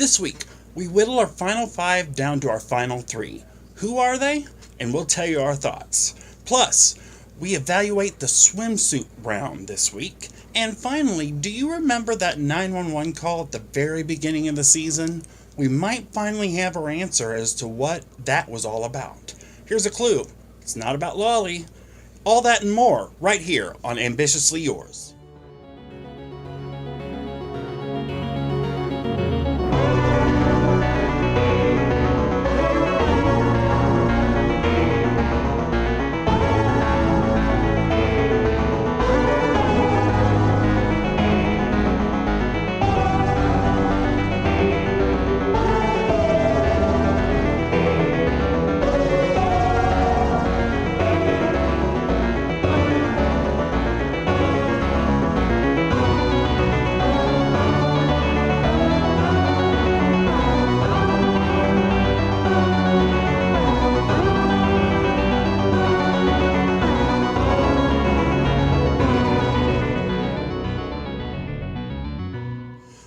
This week, we whittle our final 5 down to our final 3. Who are they? And we'll tell you our thoughts. Plus, we evaluate the swimsuit round this week. And finally, do you remember that 911 call at the very beginning of the season? We might finally have our answer as to what that was all about. Here's a clue. It's not about Lolly. All that and more right here on Ambitiously Yours.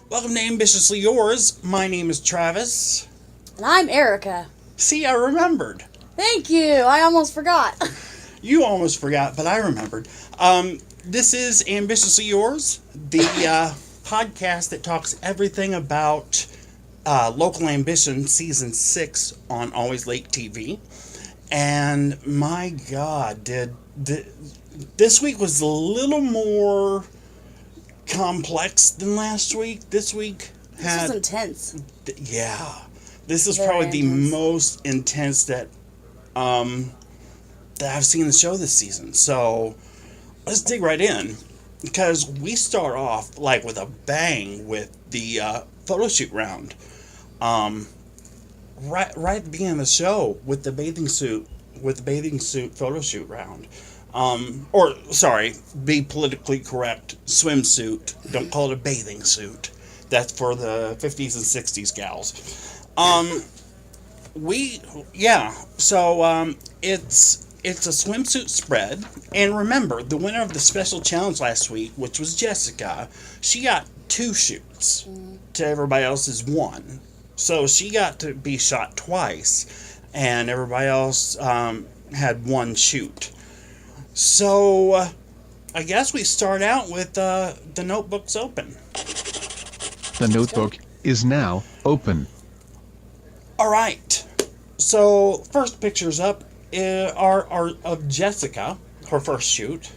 Welcome to Ambitiously Yours. My name is Travis. And I'm Erica. See, I remembered. Thank you. I almost forgot. You almost forgot, but I remembered. This is Ambitiously Yours, the podcast that talks everything about Local Ambition Season 6 on Always Late TV. And my God, this week was a little more complex than last week. This week This was intense. Yeah. This is Very probably the intense. most intense that I've seen the show this season. So let's dig right in, because we start off like with a bang with the photo shoot round. Right at the beginning of the show with the bathing suit photo shoot round. Be politically correct, swimsuit. Don't call it a bathing suit. That's for the 50s and 60s gals. It's a swimsuit spread. And remember, the winner of the special challenge last week, which was Jessica, she got 2 shoots to everybody else's 1. So she got to be shot twice, and everybody else had 1 shoot. So, I guess we start out with the notebook's open. The notebook is now open. All right. So, first pictures up are of Jessica, her first shoot.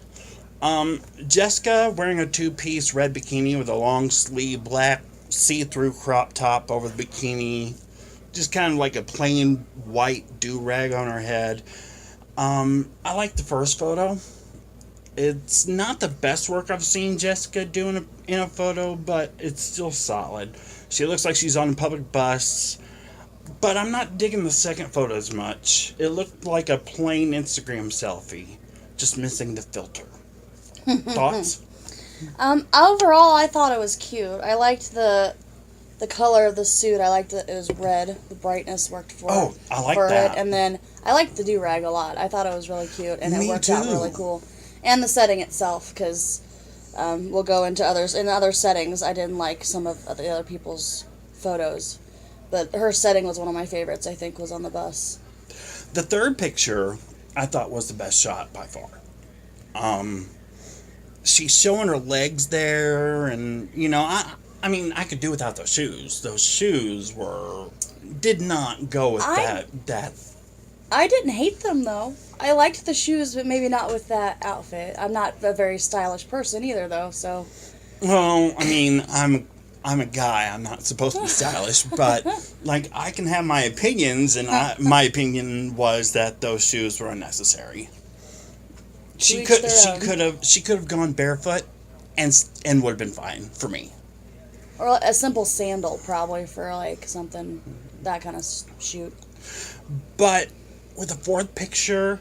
Jessica wearing a 2-piece red bikini with a long sleeve black see-through crop top over the bikini. Just kind of like a plain white do-rag on her head. I like the first photo. It's not the best work I've seen Jessica do in a photo, but it's still solid. She looks like she's on a public bus, but I'm not digging the second photo as much. It looked like a plain Instagram selfie, just missing the filter. Thoughts? Overall, I thought it was cute. I liked the color of the suit. I liked that it was red. The brightness worked for Oh, I like for that. it. And then I liked the do-rag a lot. I thought it was really cute, and Me it worked out too. really cool. And the setting itself, because we'll go into others. In other settings, I didn't like some of the other people's photos. But her setting was one of my favorites, I think, was on the bus. The third picture I thought was the best shot by far. She's showing her legs there, and I mean, I could do without those shoes. Those shoes did not go with that. I didn't hate them, though. I liked the shoes, but maybe not with that outfit. I'm not a very stylish person either, though, so... Well, I mean, I'm a guy. I'm not supposed to be stylish, but like I can have my opinions, and my opinion was that those shoes were unnecessary. She could have gone barefoot, and would have been fine for me. Or a simple sandal, probably, for, like, something, that kind of shoot. But with the fourth picture,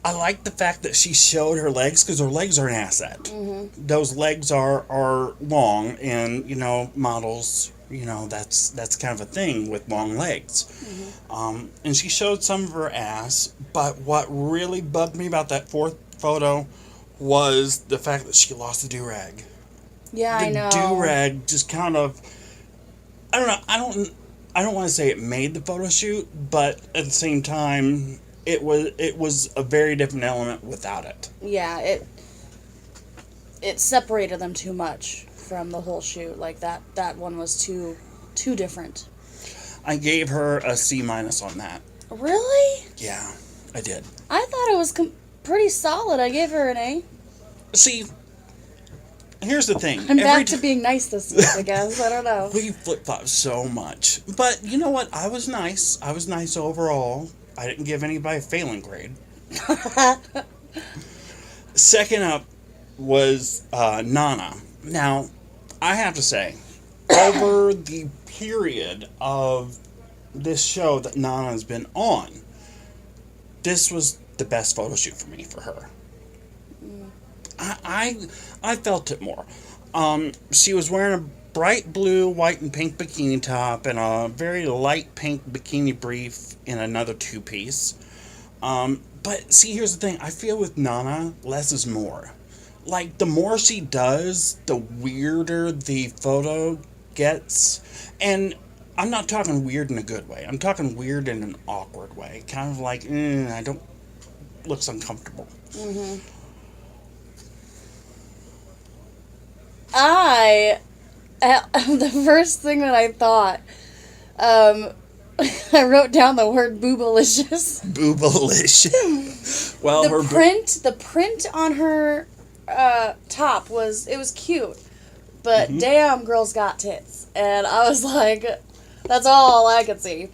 I like the fact that she showed her legs, because her legs are an asset. Mm-hmm. Those legs are long, and, models, that's kind of a thing with long legs. Mm-hmm. And she showed some of her ass, but what really bugged me about that fourth photo was the fact that she lost the do-rag. Yeah, I know. The do-rag just kind of I don't know. I don't want to say it made the photo shoot, but at the same time, it was a very different element without it. Yeah, it separated them too much from the whole shoot. Like that one was too different. I gave her a C- on that. Really? Yeah, I did. I thought it was pretty solid. I gave her an A. See, here's the thing. I'm back to being nice this week, I guess. I don't know. We flip-flop so much. But you know what? I was nice. I was nice overall. I didn't give anybody a failing grade. Second up was Nana. Now, I have to say, over the period of this show that Nana's been on, this was the best photo shoot for me for her. I felt it more. She was wearing a bright blue, white, and pink bikini top and a very light pink bikini brief in another two-piece. But see, here's the thing. I feel with Nana, less is more. Like, the more she does, the weirder the photo gets. And I'm not talking weird in a good way. I'm talking weird in an awkward way. Kind of like, I don't... looks uncomfortable. Mm-hmm. The first thing that I thought, I wrote down the word boobalicious. Boobalicious. Well, the print on her top was cute, but damn, girl's got tits, and I was like, that's all I could see.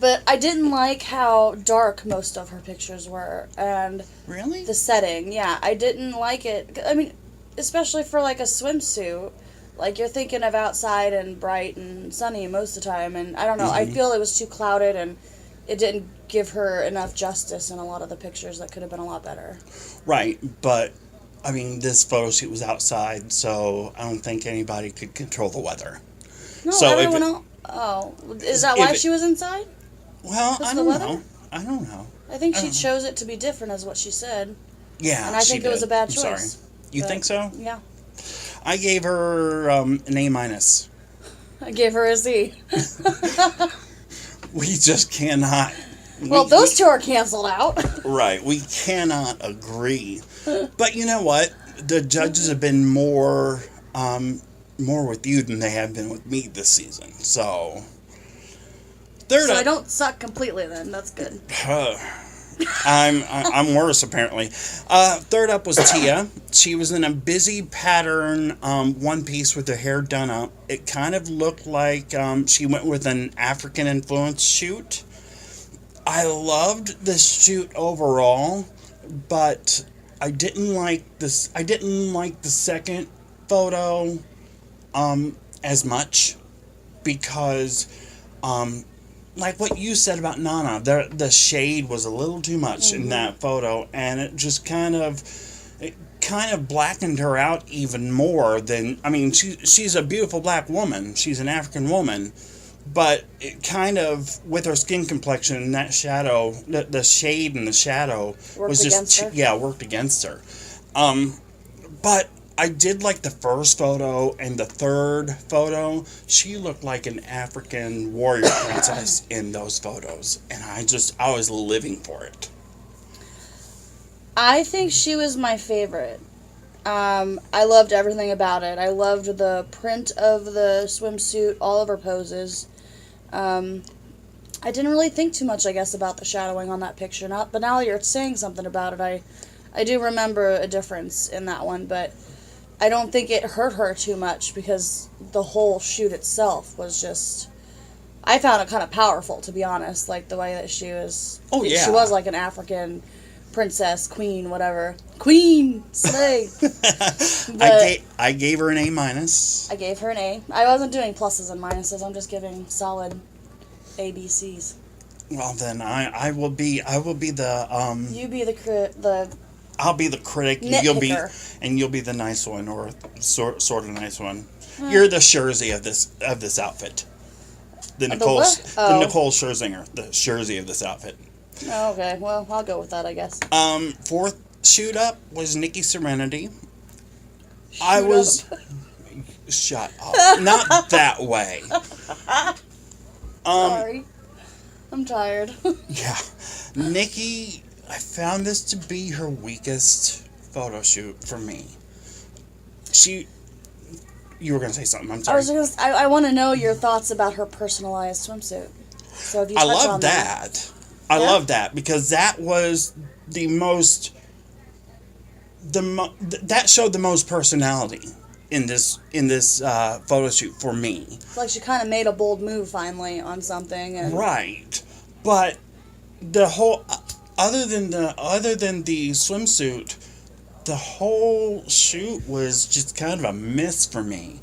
But I didn't like how dark most of her pictures were, and really the setting. Yeah, I didn't like it. I mean, especially for like a swimsuit. Like, you're thinking of outside and bright and sunny most of the time, and I don't know, I feel it was too clouded, and it didn't give her enough justice in a lot of the pictures that could have been a lot better. Right, but, I mean, this photo shoot was outside, so I don't think anybody could control the weather. No, so everyone else... Oh, is that why she was inside? Well, I don't know. I don't know. I think she chose it to be different, is what she said. Yeah, and I think it was a bad choice. Sorry. You think so? Yeah. I gave her an A-. I gave her a C. We just cannot. Well, those two are canceled out. Right. We cannot agree. But you know what? The judges have been more with you than they have been with me this season. So. I don't suck completely then. That's good. I'm worse, apparently. Third up was Tia. She was in a busy pattern one piece with her hair done up. It kind of looked like she went with an African influence shoot. I loved this shoot overall, but I didn't like this. I didn't like the second photo as much because like what you said about Nana, the shade was a little too much in that photo, and it just kind of blackened her out even more than, I mean, she's a beautiful black woman, she's an African woman, but it kind of, with her skin complexion, that shadow, the shade and the shadow worked against her. But I did like the first photo and the third photo. She looked like an African warrior princess in those photos. And I was living for it. I think she was my favorite. I loved everything about it. I loved the print of the swimsuit, all of her poses. I didn't really think too much, I guess, about the shadowing on that picture. But now you're saying something about it, I do remember a difference in that one, but I don't think it hurt her too much because the whole shoot itself was just... I found it kind of powerful, to be honest, like the way that she was... Oh, yeah. She was like an African princess, queen, whatever. Queen! Slay! I gave her an A-. I gave her an A. I wasn't doing pluses and minuses, I'm just giving solid ABCs. Well, then I will be the... You be the I'll be the critic, and you'll be the nice one, or sort of nice one. You're the Scherzi of this outfit. The Nicole Scherzinger, the Scherzi of this outfit. Oh, okay. Well, I'll go with that, I guess. Fourth shoot up was Nikki Serenity. Shut up. Not that way. Sorry. I'm tired. Yeah. Nikki, I found this to be her weakest photo shoot for me. You were going to say something, I'm sorry. I want to know your thoughts about her personalized swimsuit. So if you touch I love on that. I love that because that was the most that showed the most personality in this photo shoot for me. It's like she kind of made a bold move finally on something. And Right, but the whole other than the swimsuit, the whole shoot was just kind of a miss for me.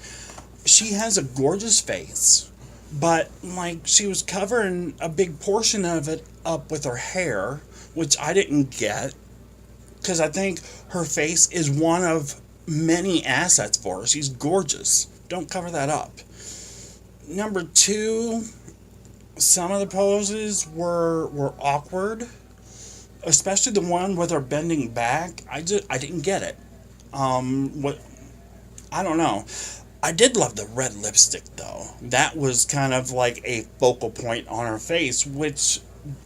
She has a gorgeous face, but like she was covering a big portion of it up with her hair, which I didn't get. Because I think her face is one of many assets for her. She's gorgeous. Don't cover that up. Number 2, some of the poses were awkward. Especially the one with her bending back. I didn't get it. I don't know. I did love the red lipstick though. That was kind of like a focal point on her face, which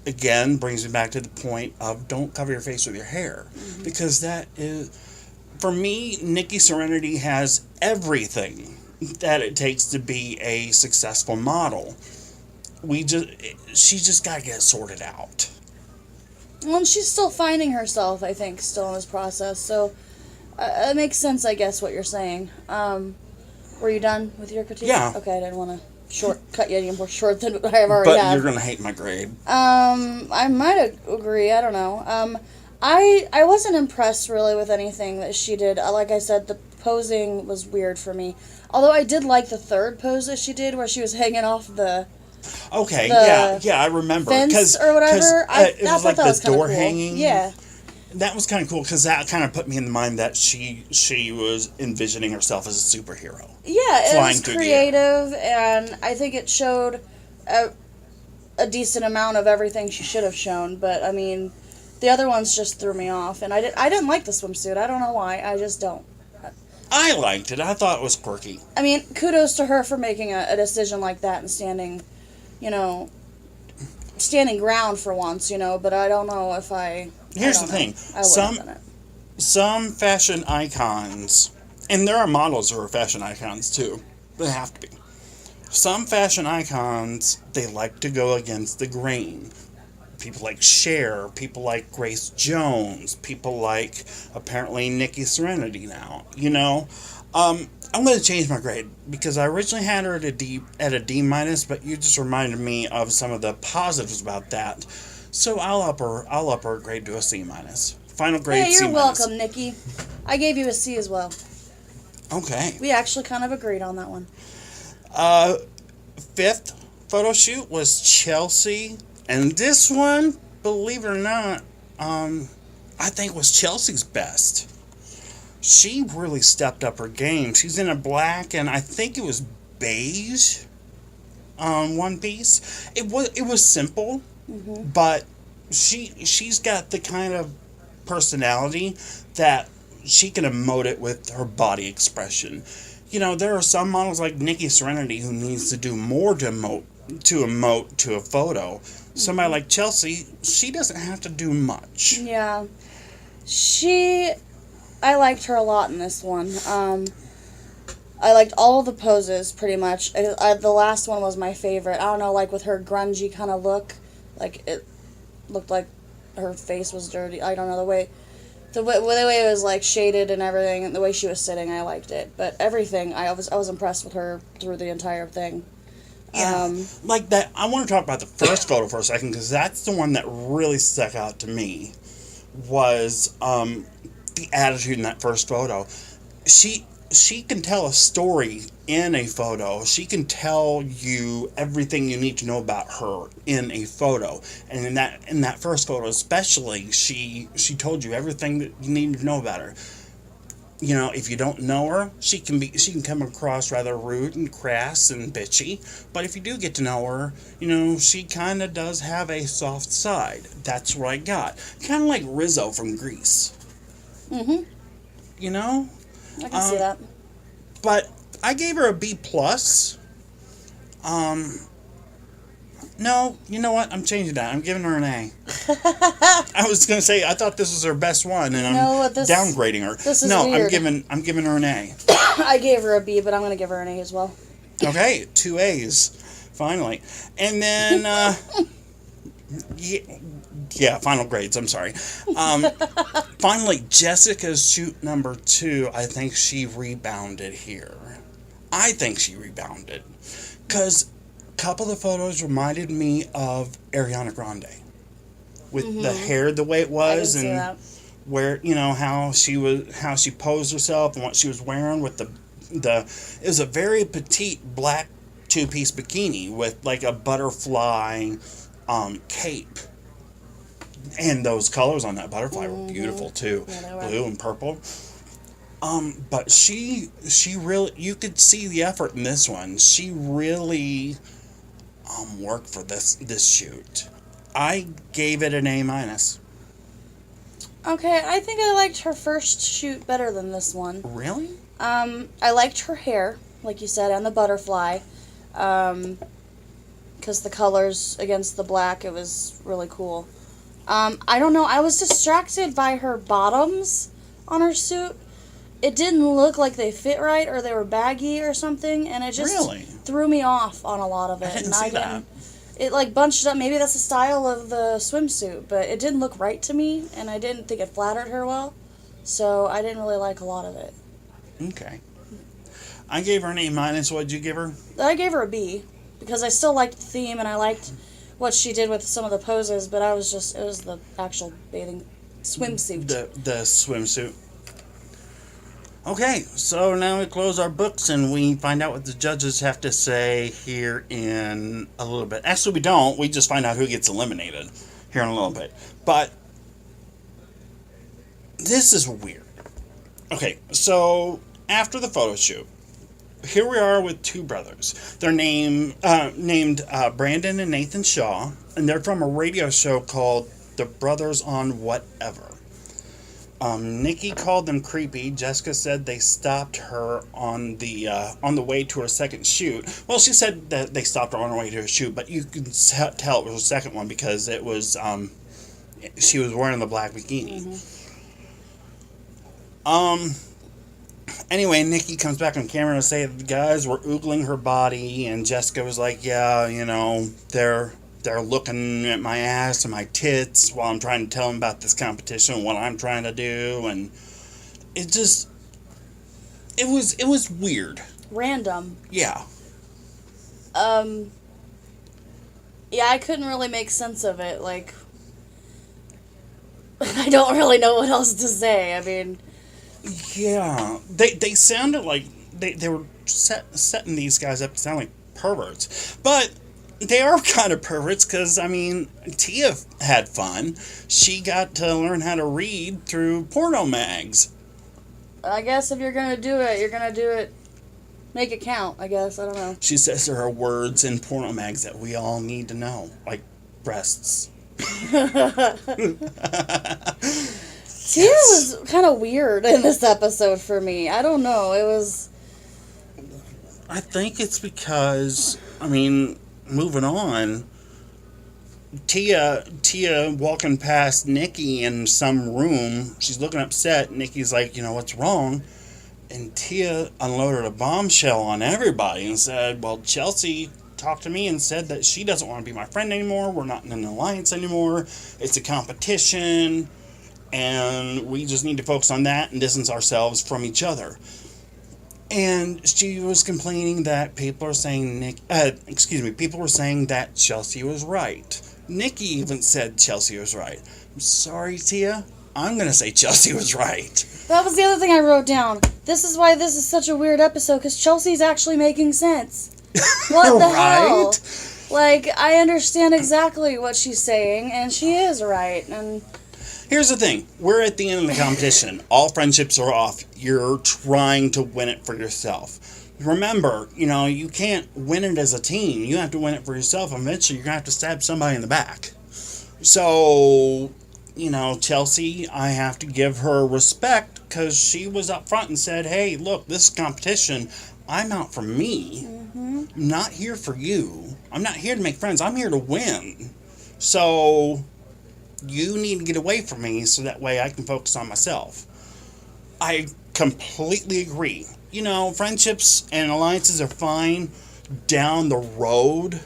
again brings me back to the point of don't cover your face with your hair. Mm-hmm. Because that is, for me, Nikki Serenity has everything that it takes to be a successful model. She just gotta get sorted out. Well, and she's still finding herself, I think, still in this process. So it makes sense, I guess, what you're saying. Were you done with your critique? Yeah. Okay, I didn't want to cut you any more short than I have already But had. you're gonna hate my grade. I might agree. I don't know. I wasn't impressed really with anything that she did. Like I said, the posing was weird for me. Although I did like the third pose that she did, where she was hanging off the I remember. fence or whatever. I it was thought like that the was kind of door cool. hanging. Yeah. That was kind of cool because that kind of put me in mind that she was envisioning herself as a superhero. Yeah, it flying was through the air. creative, and I think it showed a decent amount of everything she should have shown. But I mean, the other ones just threw me off, and I didn't like the swimsuit. I don't know why. I just don't. I liked it. I thought it was quirky. I mean, kudos to her for making a decision like that and standing ground for once, but I don't know if I... Here's the thing. Some fashion icons, and there are models who are fashion icons too. They have to be. Some fashion icons, they like to go against the grain. People like Cher, people like Grace Jones, people like, apparently, Nikki Serenity now, I'm going to change my grade because I originally had her at a D minus, but you just reminded me of some of the positives about that. So I'll up her grade to a C minus. Final grade C minus. C Hey, you're welcome, Nikki. I gave you a C as well. Okay. We actually kind of agreed on that one. 5th photo shoot was Chelsea, and this one, believe it or not, I think was Chelsea's best. She really stepped up her game. She's in a black and I think it was beige one piece. It was simple, but she's got the kind of personality that she can emote it with her body expression. There are some models like Nikki Serenity who needs to do more to emote to a photo. Somebody like Chelsea, she doesn't have to do much. Yeah. I liked her a lot in this one. I liked all of the poses, pretty much. The last one was my favorite. I don't know, like with her grungy kind of look. Like, it looked like her face was dirty. I don't know, the way it was, like, shaded and everything, and the way she was sitting, I liked it. But everything, I was impressed with her through the entire thing. Yeah, like that. I want to talk about the first photo for a second, because that's the one that really stuck out to me, was the attitude in that first photo. She can tell a story in a photo. She can tell you everything you need to know about her in a photo. And in that first photo especially, she told you everything that you need to know about her. If you don't know her, she can come across rather rude and crass and bitchy. But if you do get to know her, she kind of does have a soft side. That's what I got. Kind of like Rizzo from Grease. Mm-hmm. I can see that. But I gave her a B+. No, you know what? I'm changing that. I'm giving her an A. I was gonna say I thought this was her best one, and I'm downgrading her. This is no, weird. I'm giving her an A. I gave her a B, but I'm gonna give her an A as well. Okay, 2 A's, finally, and then yeah, final grades. I'm sorry. Finally, Jessica's shoot number 2. I think she rebounded here. I think she rebounded because a couple of the photos reminded me of Ariana Grande with the hair the way it was and where how she posed herself and what she was wearing with the it was a very petite black 2-piece bikini with like a butterfly cape. And those colors on that butterfly were beautiful too. Yeah, blue and purple. But she really, you could see the effort in this one. She really worked for this shoot. I gave it an A-. Okay, I think I liked her first shoot better than this one. Really? I liked her hair, like you said, and the butterfly. Because the colors against the black, it was really cool. I don't know, I was distracted by her bottoms on her suit. It didn't look like they fit right, or they were baggy or something, and it just threw me off on a lot of it. I didn't see that. It like bunched up. Maybe that's the style of the swimsuit, but it didn't look right to me, and I didn't think it flattered her well, so I didn't really like a lot of it. Okay. I gave her an A-. What did you give her? I gave her a B, because I still liked the theme, and I liked what she did with some of the poses, but it was the actual bathing swimsuit. The swimsuit. Okay, so now we close our books and we find out what the judges have to say here in a little bit. Actually, we don't. We just find out who gets eliminated here in a little bit. But this is weird. Okay, so after the photo shoot, here we are with 2 brothers. They're named Brandon and Nathan Shaw, and they're from a radio show called The Brothers on Whatever. Nikki called them creepy. Jessica said they stopped her on the way to her second shoot. Well, she said that they stopped her on her way to her shoot, but you can tell it was her second one because it was she was wearing the black bikini. Anyway, Nikki comes back on camera to say that the guys were oogling her body, and Jessica was like, yeah, they're looking at my ass and my tits while I'm trying to tell them about this competition and what I'm trying to do, and it was weird. Random. Yeah. Yeah, I couldn't really make sense of it, like, I don't really know what else to say, I mean... Yeah, they sounded like they were setting these guys up to sound like perverts, but they are kind of perverts because, I mean, Tia had fun. She got to learn how to read through porno mags. I guess if you're going to do it, you're going to do it, make it count, I guess, I don't know. She says there are words in porno mags that we all need to know, like breasts. Tia was kind of weird in this episode for me. I don't know. It was... I think it's because, I mean, moving on, Tia walking past Nikki in some room, she's looking upset. Nikki's like, what's wrong? And Tia unloaded a bombshell on everybody and said, well, Chelsea talked to me and said that she doesn't want to be my friend anymore. We're not in an alliance anymore. It's a competition. And we just need to focus on that and distance ourselves from each other. And she was complaining that people were saying that Chelsea was right. Nikki even said Chelsea was right. I'm sorry, Tia. I'm going to say Chelsea was right. That was the other thing I wrote down. This is why this is such a weird episode, because Chelsea's actually making sense. What the hell? Like, I understand exactly what she's saying, and she is right, and... Here's the thing. We're at the end of the competition. All friendships are off. You're trying to win it for yourself. Remember, you can't win it as a team. You have to win it for yourself. Eventually, you're going to have to stab somebody in the back. So, Chelsea, I have to give her respect because she was up front and said, hey, look, this is competition. I'm out for me. I'm not here for you. I'm not here to make friends. I'm here to win. So you need to get away from me so that way I can focus on myself. I completely agree. You know, friendships and alliances are fine down the road.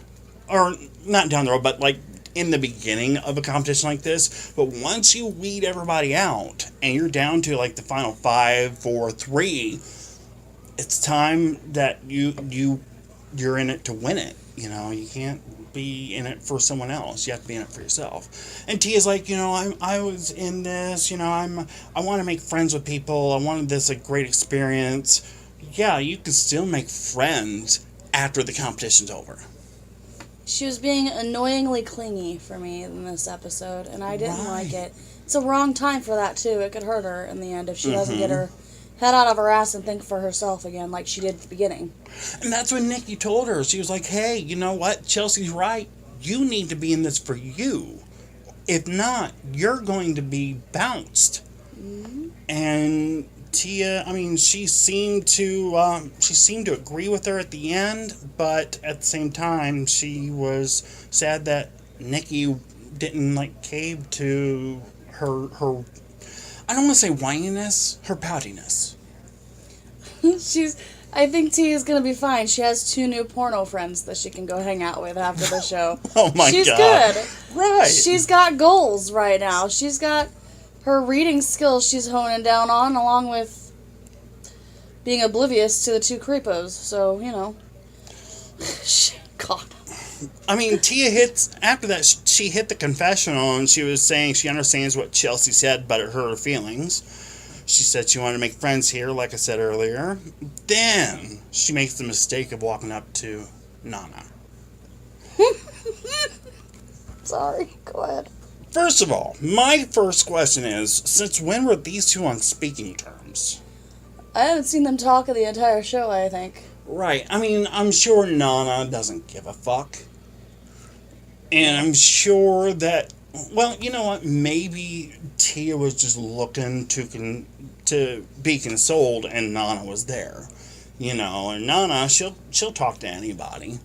Or, not down the road, but like in the beginning of a competition like this. But once you weed everybody out and you're down to like the final 5, 4, 3, it's time that you're in it to win it. You know, you can't be in it for someone else. You have to be in it for yourself. And Tia's like, you know, I was in this, you know, I want to make friends with people. I wanted this a great experience. Yeah, you can still make friends after the competition's over. She was being annoyingly clingy for me in this episode, and I didn't Right. like it. It's a wrong time for that, too. It could hurt her in the end if she doesn't get her head out of her ass and think for herself again like she did at the beginning. And that's when Nikki told her. She was like, hey, you know what? Chelsea's right. You need to be in this for you. If not, you're going to be bounced. Mm-hmm. And Tia, I mean, she seemed to agree with her at the end, but at the same time, she was sad that Nikki didn't like cave to her I don't want to say whininess, her poutiness. I think Tia's gonna be fine. She has 2 new porno friends that she can go hang out with after the show. Oh my She's God. good. Right. She's got goals right now. She's got her reading skills she's honing down on, along with being oblivious to the 2 creepos. So, you know. God. I mean, Tia after that, she hit the confessional and she was saying she understands what Chelsea said, but it hurt her feelings. She said she wanted to make friends here, like I said earlier. Then she makes the mistake of walking up to Nana. Sorry, go ahead. First of all, my first question is, since when were these 2 on speaking terms? I haven't seen them talk of the entire show, I think. Right. I mean, I'm sure Nana doesn't give a fuck. And I'm sure that, well, you know what? Maybe Tia was just looking to be consoled, and Nana was there. You know, and Nana, she'll talk to anybody.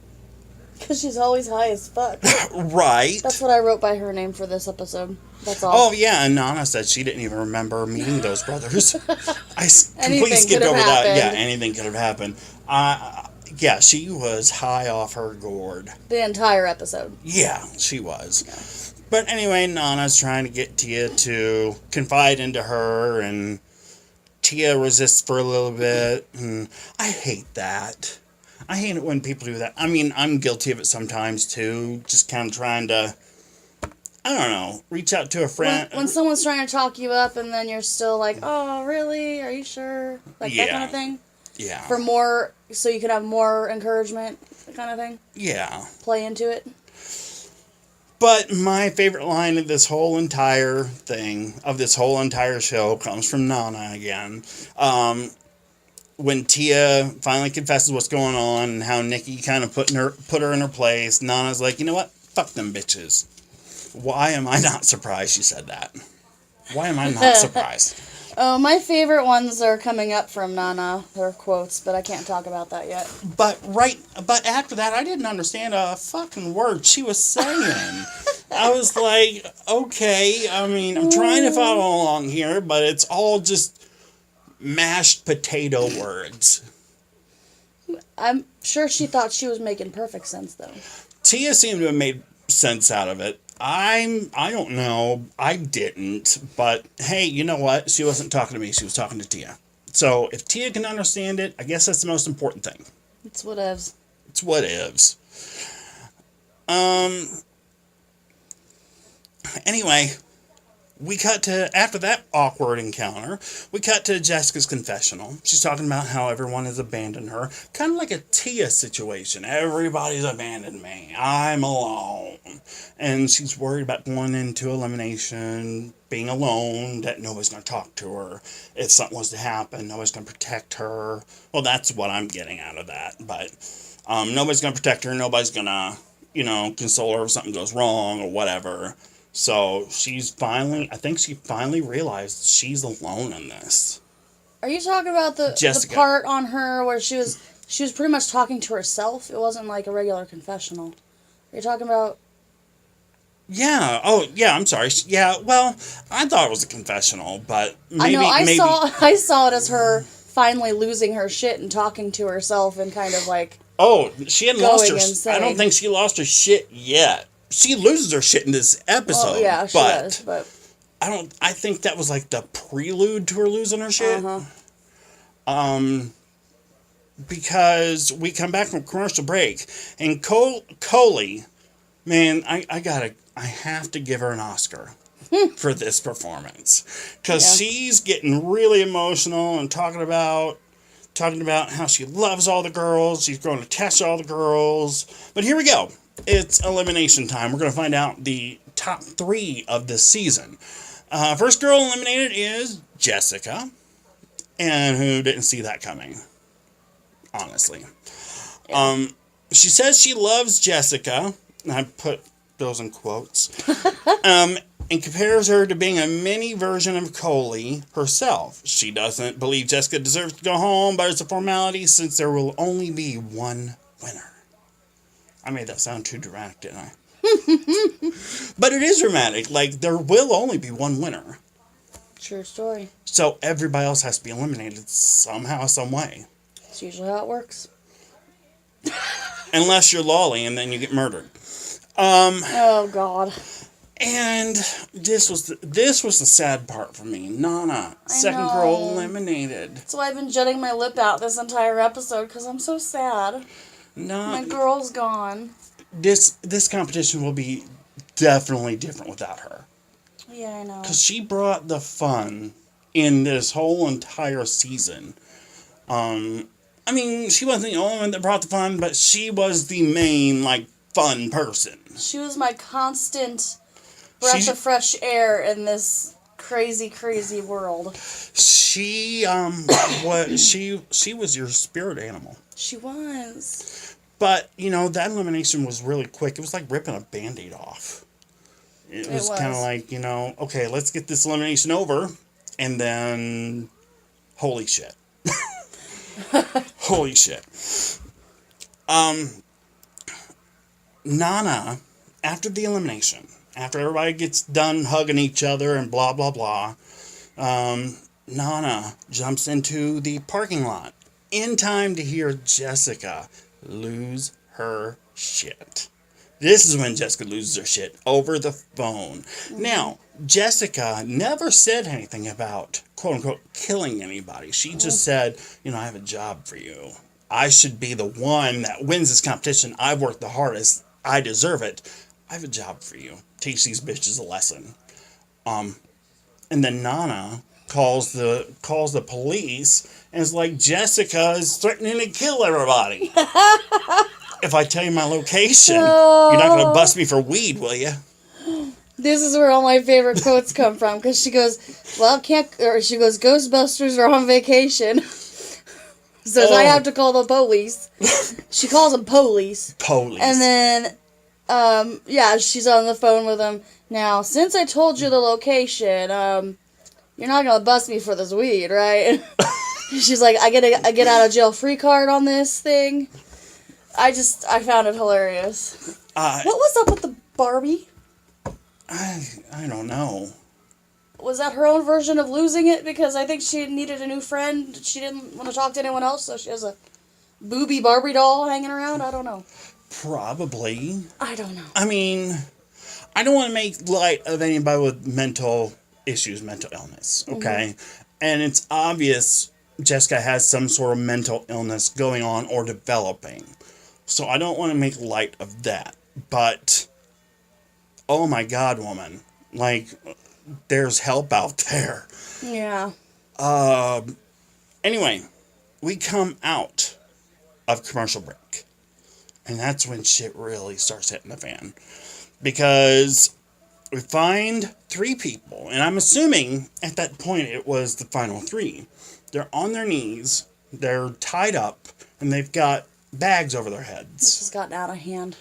Because she's always high as fuck. Right. That's what I wrote by her name for this episode. That's all. Oh, yeah, and Nana said she didn't even remember meeting those brothers. I completely Anything skipped could have over that. Yeah, happened. anything could have happened. Yeah, she was high off her gourd. The entire episode. Yeah, she was. Yeah. But anyway, Nana's trying to get Tia to confide into her, and Tia resists for a little bit, and I hate that. I hate it when people do that. I mean, I'm guilty of it sometimes, too. Just kind of trying to, I don't know, reach out to a friend. When someone's trying to talk you up and then you're still like, oh, really? Are you sure? Like that kind of thing? Yeah. For more, so you can have more encouragement, that kind of thing? Yeah. Play into it? But my favorite line of this whole entire thing, of this whole entire show, comes from Nana again. When Tia finally confesses what's going on and how Nikki kind of put her in her place, Nana's like, you know what? Fuck them bitches. Why am I not surprised she said that? Why am I not surprised? Oh, my favorite ones are coming up from Nana, her quotes, but I can't talk about that yet. But after that, I didn't understand a fucking word she was saying. I was like, okay, I mean, I'm trying to follow along here, but it's all just mashed potato words. I'm sure she thought she was making perfect sense, though. Tia seemed to have made sense out of it. I don't know. I didn't. But hey, you know what? She wasn't talking to me. She was talking to Tia. So if Tia can understand it, I guess that's the most important thing. It's whatevs. It's whatevs. Anyway, we cut to, after that awkward encounter, we cut to Jessica's confessional. She's talking about how everyone has abandoned her. Kind of like a Tia situation. Everybody's abandoned me. I'm alone. And she's worried about going into elimination, being alone, that nobody's going to talk to her. If something was to happen, nobody's going to protect her. Well, that's what I'm getting out of that. But nobody's going to protect her. Nobody's going to, console her if something goes wrong or whatever. So I think she finally realized she's alone in this. Are you talking about the Jessica. part on her where she was She was pretty much talking to herself. It wasn't like a regular confessional. You're talking about... Yeah. Oh, yeah, I'm sorry. Yeah, well, I thought it was a confessional, but maybe... I saw it as her finally losing her shit and talking to herself and kind of like... Oh, she hadn't lost her... insane. I don't think she lost her shit yet. She loses her shit in this episode. Well, yeah, she does, but... I think that was like the prelude to her losing her shit. Because we come back from commercial break, and Colie, man, I have to give her an Oscar for this performance, because she's getting really emotional and talking about how she loves all the girls. She's going to test all the girls. But here we go. It's elimination time. We're going to find out the top 3 of this season. First girl eliminated is Jessica, and who didn't see that coming, honestly. She says she loves Jessica, and I put those in quotes, and compares her to being a mini version of Colie herself. She doesn't believe Jessica deserves to go home, but it's a formality since there will only be one winner. I made that sound too dramatic, didn't I? But it is dramatic. Like, there will only be one winner. True story. So everybody else has to be eliminated somehow, some way. That's usually how it works. Unless you're Lolly, and then you get murdered. Oh, God. And this was the sad part for me. Nana, second girl eliminated. That's why I've been jutting my lip out this entire episode, because I'm so sad. My girl's gone. This competition will be definitely different without her. Yeah, I know. Because she brought the fun in this whole entire season. I mean, she wasn't the only one that brought the fun, but she was the main, fun person. She was my constant breath of fresh air in this crazy, crazy world. She was your spirit animal. She was. But, that elimination was really quick. It was like ripping a Band-Aid off. It was kind of like, okay, let's get this elimination over, and then, holy shit. Holy shit. Nana, after the elimination, after everybody gets done hugging each other and blah, blah, blah, Nana jumps into the parking lot in time to hear Jessica lose her shit. This is when Jessica loses her shit over the phone. Mm-hmm. Now, Jessica never said anything about, quote-unquote, killing anybody. She just said, I have a job for you. I should be the one that wins this competition. I've worked the hardest. I deserve it. I have a job for you. Teach these bitches a lesson. And then Nana calls the police and is like, Jessica is threatening to kill everybody. If I tell you my location, you're not going to bust me for weed, will you? This is where all my favorite quotes come from, because she goes, she goes, Ghostbusters are on vacation. Says, I have to call the police. She calls them police. Police. And then, she's on the phone with them. Now, since I told you the location, you're not going to bust me for this weed, right? She's like, I get a get out of jail free card on this thing. I found it hilarious. What was up with the Barbie? I don't know. Was that her own version of losing it? Because I think she needed a new friend. She didn't want to talk to anyone else, so she has a booby Barbie doll hanging around. I don't know. Probably. I don't know. I mean, I don't want to make light of anybody with mental issues, mental illness, okay? Mm-hmm. And it's obvious Jessica has some sort of mental illness going on or developing. So I don't want to make light of that. But, oh my God, woman. There's help out there. Yeah. Anyway, we come out of commercial break. And that's when shit really starts hitting the fan. Because we find 3 people. And I'm assuming at that point it was the final 3. They're on their knees. They're tied up. And they've got bags over their heads. This has gotten out of hand.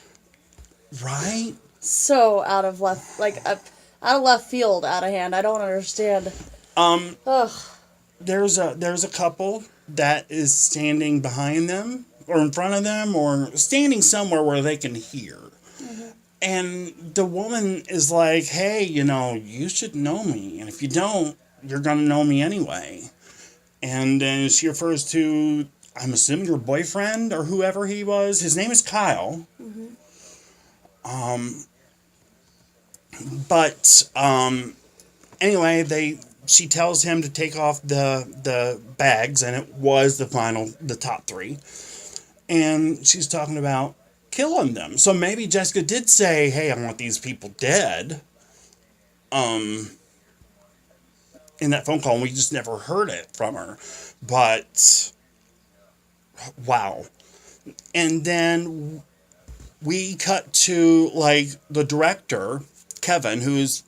Right? So out of left, out of left field, out of hand. I don't understand. There's a couple that is standing behind them, or in front of them or standing somewhere where they can hear. And the woman is like, hey, you should know me. And if you don't, you're going to know me anyway. And then she refers to, I'm assuming, your boyfriend or whoever he was. His name is Kyle. But anyway, she tells him to take off the bags, and it was the top 3. And she's talking about killing them. So maybe Jessica did say, hey, I want these people dead. In that phone call, and we just never heard it from her. But wow. And then we cut to like the director, Kevin, who's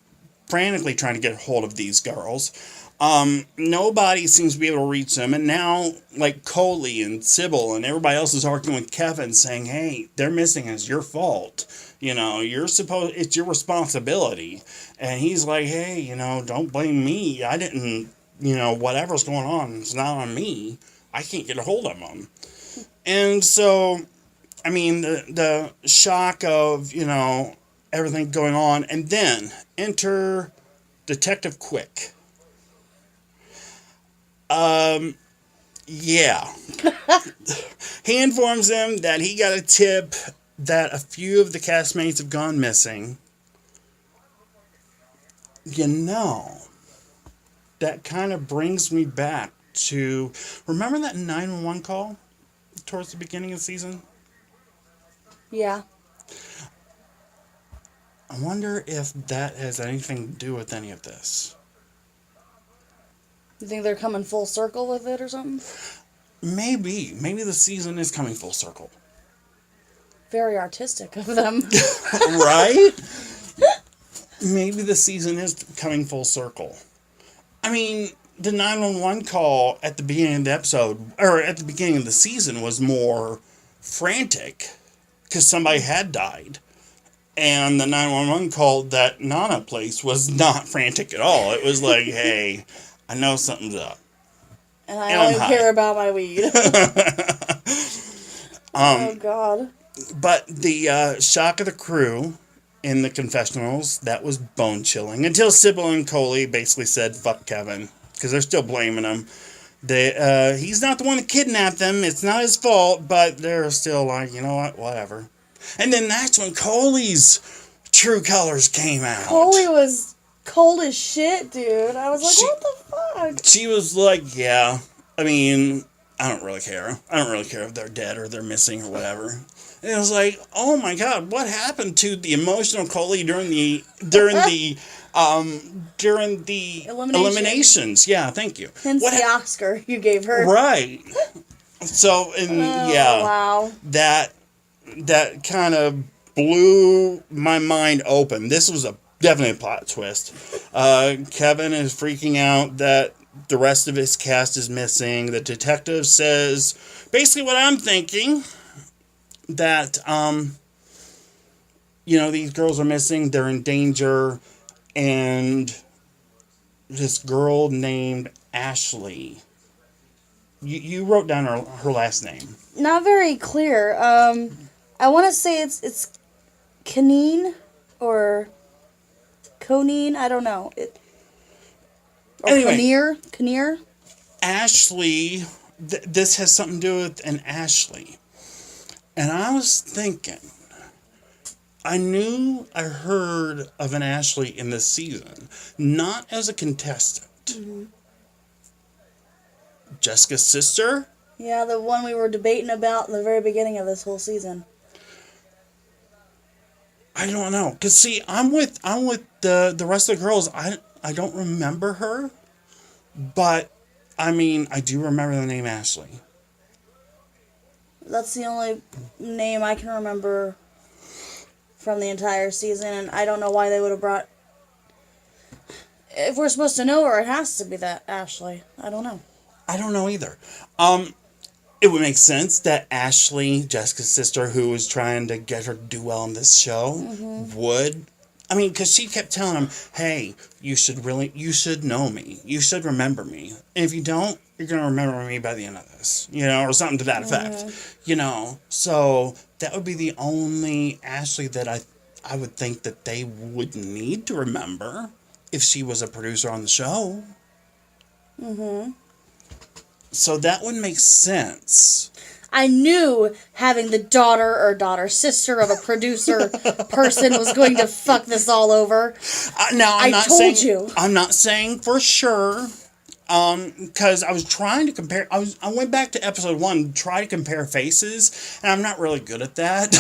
frantically trying to get hold of these girls. Nobody seems to be able to reach them, and now like Colie and Sybil and everybody else is arguing with Kevin, saying, "Hey, they're missing. It's your fault. It's your responsibility." And he's like, "Hey, don't blame me. I didn't. Whatever's going on, it's not on me. I can't get a hold of them." And so, I mean, the shock of everything going on, and then enter Detective Quick. Yeah. He informs them that he got a tip that a few of the castmates have gone missing. That kind of brings me back to, remember that 911 call towards the beginning of the season? Yeah. I wonder if that has anything to do with any of this. You think they're coming full circle with it or something? Maybe. Maybe the season is coming full circle. Very artistic of them. Right? Maybe the season is coming full circle. I mean, the 911 call at the beginning of the episode, or at the beginning of the season, was more frantic because somebody had died. And the 911 call that Nana placed was not frantic at all. It was like, hey, I know something's up. And I only care about my weed. Oh, God. But the shock of the crew in the confessionals, that was bone-chilling. Until Sybil and Colie basically said, fuck Kevin. Because they're still blaming him. He's not the one that kidnapped them. It's not his fault. But they're still like, you know what? Whatever. And then that's when Colie's true colors came out. Colie was cold as shit, dude. I was like, what the fuck? She was like, yeah, I mean, I don't really care. I don't really care if they're dead or they're missing or whatever. And it was like, oh my God, what happened to the emotional Colie during the eliminations? Yeah, thank you. Hence the Oscar you gave her. Right. So, Wow. That kind of blew my mind open. This was definitely a plot twist. Kevin is freaking out that the rest of his cast is missing. The detective says basically what I'm thinking, that these girls are missing, they're in danger, and this girl named Ashley, you wrote down her last name. Not very clear. I want to say it's Canine or Conine, I don't know. Anyway, Kinnear? Ashley, this has something to do with an Ashley. And I was thinking, I knew I heard of an Ashley in this season, not as a contestant. Mm-hmm. Jessica's sister? Yeah, the one we were debating about in the very beginning of this whole season. I don't know. Because, see, I'm with the rest of the girls. I don't remember her. But, I mean, I do remember the name Ashley. That's the only name I can remember from the entire season. And I don't know why they would have brought... If we're supposed to know her, it has to be that Ashley. I don't know. I don't know either. It would make sense that Ashley, Jessica's sister, who was trying to get her to do well in this show, would. I mean, because she kept telling him, hey, you should know me. You should remember me. And if you don't, you're going to remember me by the end of this, or something to that effect, So that would be the only Ashley that I would think that they would need to remember if she was a producer on the show. Mm-hmm. So that would make sense. I knew having the sister of a producer person was going to fuck this all over. I'm not saying for sure. Because I was trying to compare. I went back to episode 1 to try to compare faces, and I'm not really good at that.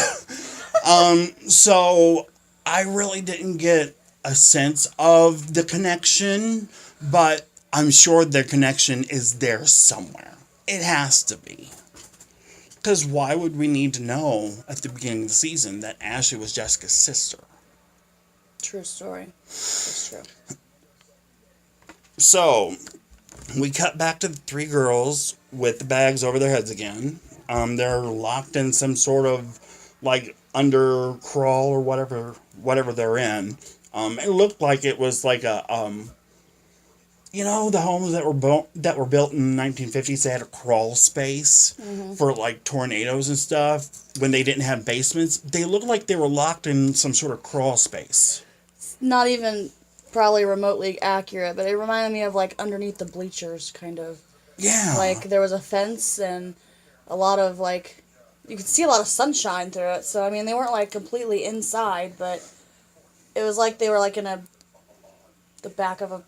So I really didn't get a sense of the connection, but I'm sure the connection is there somewhere. It has to be. Because why would we need to know at the beginning of the season that Ashley was Jessica's sister? True story. It's true. So, we cut back to the 3 girls with the bags over their heads again. They're locked in some sort of, under crawl or whatever they're in. It looked like it was like a, the homes that were built in the 1950s, they had a crawl space for, tornadoes and stuff. When they didn't have basements, they looked like they were locked in some sort of crawl space. Not even probably remotely accurate, but it reminded me of, underneath the bleachers, kind of. Yeah. There was a fence and a lot of, you could see a lot of sunshine through it. So, they weren't, completely inside, but it was like they were, in the back of a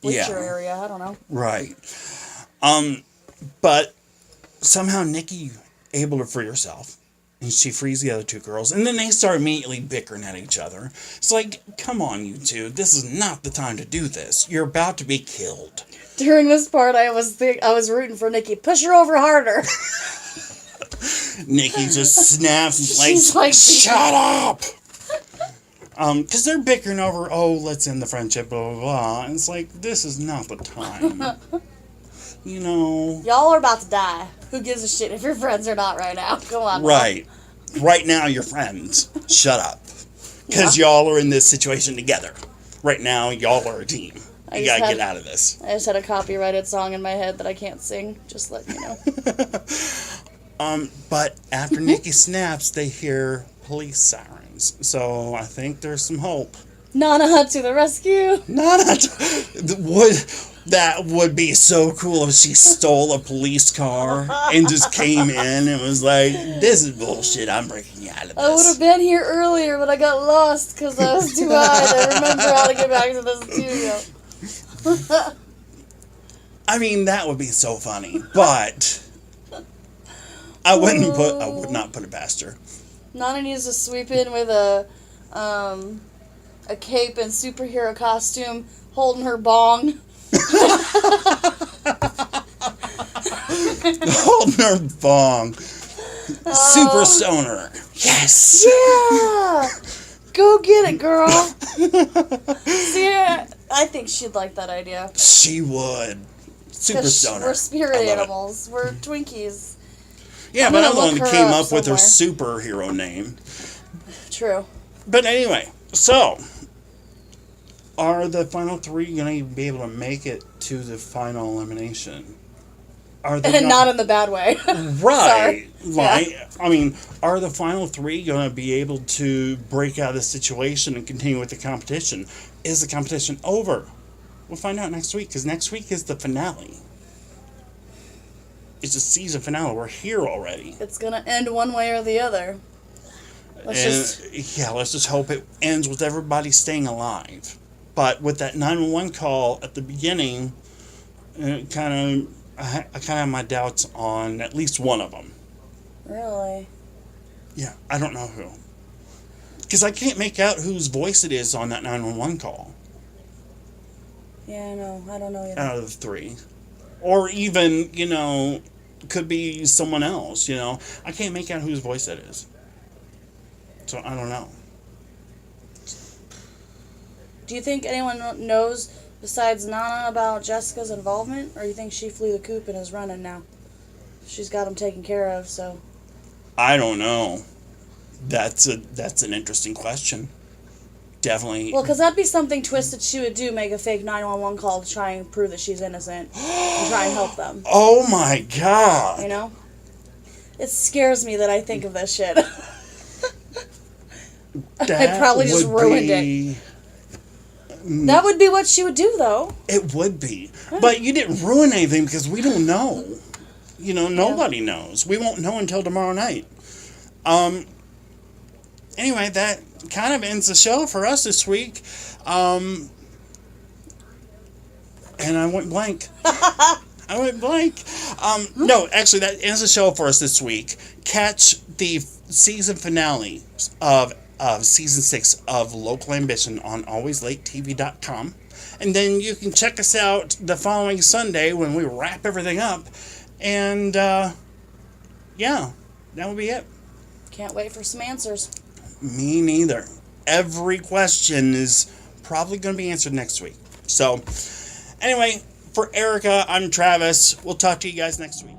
bleacher area. I don't know. Right. But somehow Nikki able to free herself. And she frees the other 2 girls. And then they start immediately bickering at each other. It's like, come on, you two. This is not the time to do this. You're about to be killed. During this part, I was rooting for Nikki. Push her over harder. Nikki just snaps and she's like, shut up! Because they're bickering over, let's end the friendship, blah, blah, blah. And it's like, this is not the time. Y'all are about to die. Who gives a shit if you're friends or not right now? Come on. Right. Right now, you're friends. Shut up. Because y'all are in this situation together. Right now, y'all are a team. You gotta get out of this. I just had a copyrighted song in my head that I can't sing. Just letting you know. But after Nikki snaps, they hear police sirens. So I think there's some hope. Nana to the rescue. That would be so cool if she stole a police car and just came in and was like, this is bullshit, I'm breaking out of this. I would have been here earlier, but I got lost because I was too high to remember how to get back to the studio. That would be so funny, but I would not put it past her. Nana needs to sweep in with a cape and superhero costume, holding her bong. Holding her bong. Super stoner. Yes. Yeah. Go get it, girl. See, I think she'd like that idea. She would. Super stoner. We're spirit animals. We're Twinkies. Yeah, but I'm the one that came up with her superhero name. True. But anyway, so are the final 3 going to be able to make it to the final elimination? Are they not in the bad way. Right. Right. Yeah. Are the final 3 going to be able to break out of the situation and continue with the competition? Is the competition over? We'll find out next week, because next week is the finale. It's a season finale. We're here already. It's going to end one way or the other. Let's just hope it ends with everybody staying alive. But with that 911 call at the beginning, I kind of have my doubts on at least one of them. Really? Yeah, I don't know who. Because I can't make out whose voice it is on that 911 call. Yeah, no, I don't know either. Out of the 3. Or even, could be someone else, I can't make out whose voice that is. So I don't know. Do you think anyone knows besides Nana about Jessica's involvement? Or you think she flew the coop and is running now? She's got him taken care of, so... I don't know. That's an interesting question. definitely. Well, because that'd be something twisted she would do, make a fake 911 call to try and prove that she's innocent and try and help them. Oh my god. You know? It scares me that I think of this shit. I probably just ruined it. That would be what she would do, though. It would be. But you didn't ruin anything because we don't know. You know, nobody knows. We won't know until tomorrow night. Anyway, that kind of ends the show for us this week. And I went blank. No, actually, that ends the show for us this week. Catch the season finale of season 6 of Local Ambition on alwayslatetv.com. And then you can check us out the following Sunday when we wrap everything up. And, yeah, that would be it. Can't wait for some answers. Me neither. Every question is probably going to be answered next week. So, anyway, for Erica, I'm Travis. We'll talk to you guys next week.